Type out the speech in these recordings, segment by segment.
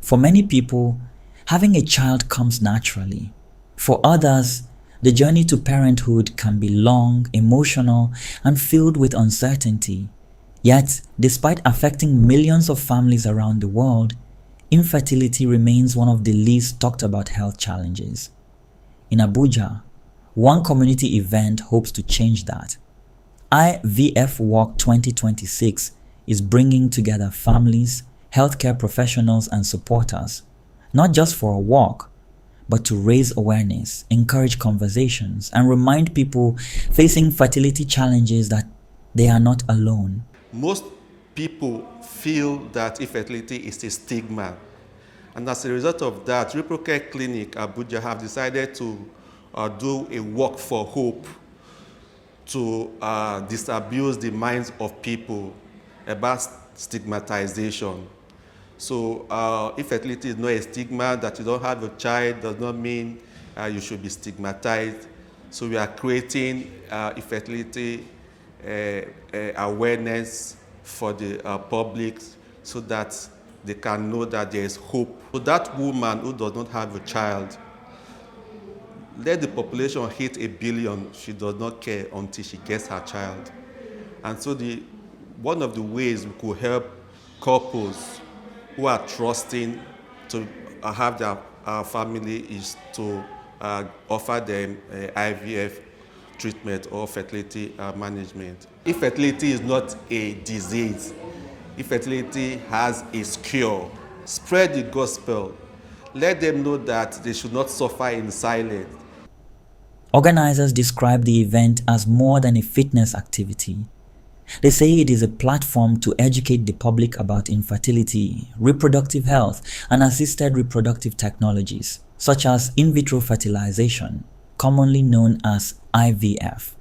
For many people, having a child comes naturally. For others, the journey to parenthood can be long, emotional, and filled with uncertainty. Yet, despite affecting millions of families around the world, infertility remains one of the least talked about health challenges. In Abuja, one community event hopes to change that. IVF WALK 2026 is bringing together families, healthcare professionals, and supporters, not just for a walk, but to raise awareness, encourage conversations, and remind people facing fertility challenges that they are not alone. Most people feel that infertility is a stigma. And as a result of that, Reproductive Clinic Abuja have decided to do a walk for hope to disabuse the minds of people about stigmatization. So infertility is not a stigma. That you don't have a child does not mean you should be stigmatized. So we are creating infertility awareness for the public so that they can know that there is hope. So that woman who does not have a child, let the population hit 1 billion, she does not care until she gets her child. And so one of the ways we could help couples who are trusting to have their family is to offer them IVF treatment or fertility management. Infertility is not a disease. Infertility has a cure. Spread the gospel. Let them know that they should not suffer in silence. Organizers describe the event as more than a fitness activity. They say it is a platform to educate the public about infertility, reproductive health, and assisted reproductive technologies, such as in vitro fertilization, commonly known as IVF.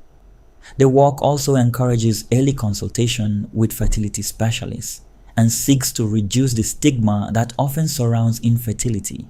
The walk also encourages early consultation with fertility specialists and seeks to reduce the stigma that often surrounds infertility.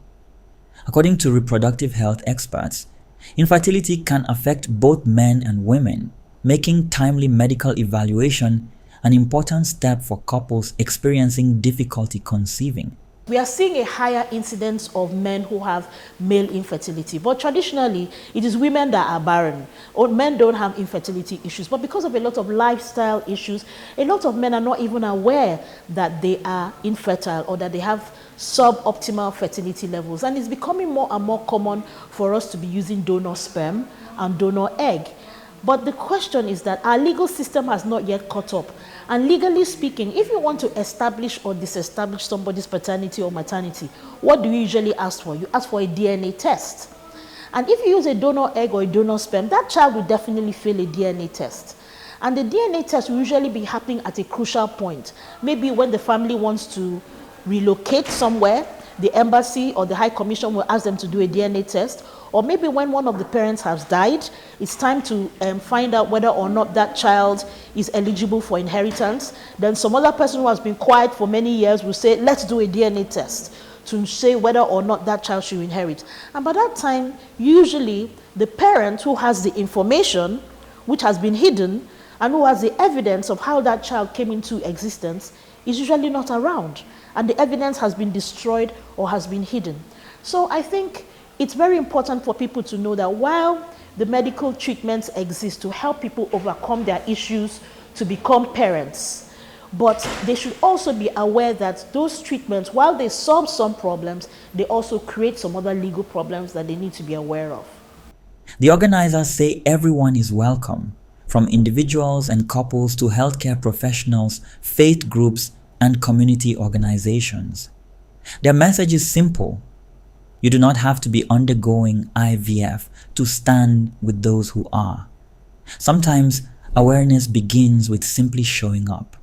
According to reproductive health experts, infertility can affect both men and women, making timely medical evaluation an important step for couples experiencing difficulty conceiving. We are seeing a higher incidence of men who have male infertility, but traditionally it is women that are barren, or men don't have infertility issues. But because of a lot of lifestyle issues, a lot of men are not even aware that they are infertile or that they have suboptimal fertility levels. And it's becoming more and more common for us to be using donor sperm and donor egg. But the question is that our legal system has not yet caught up. And legally speaking, if you want to establish or disestablish somebody's paternity or maternity, what do you usually ask for? You ask for a DNA test. And if you use a donor egg or a donor sperm, that child will definitely fail a DNA test. And the DNA test will usually be happening at a crucial point. Maybe when the family wants to relocate somewhere, the embassy or the High Commission will ask them to do a DNA test. Or maybe when one of the parents has died, it's time to find out whether or not that child is eligible for inheritance. Then some other person who has been quiet for many years will say, let's do a DNA test to say whether or not that child should inherit. And by that time, usually the parent who has the information, which has been hidden, and who has the evidence of how that child came into existence, is usually not around. And the evidence has been destroyed or has been hidden. So I think it's very important for people to know that while the medical treatments exist to help people overcome their issues to become parents, but they should also be aware that those treatments, while they solve some problems, they also create some other legal problems that they need to be aware of. The organizers say everyone is welcome, from individuals and couples to healthcare professionals, faith groups, and community organizations. Their message is simple. You do not have to be undergoing IVF to stand with those who are. Sometimes awareness begins with simply showing up.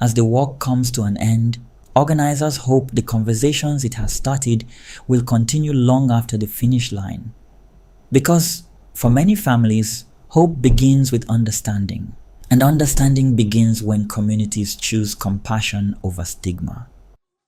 As the walk comes to an end, organizers hope the conversations it has started will continue long after the finish line. Because for many families, hope begins with understanding, and understanding begins when communities choose compassion over stigma.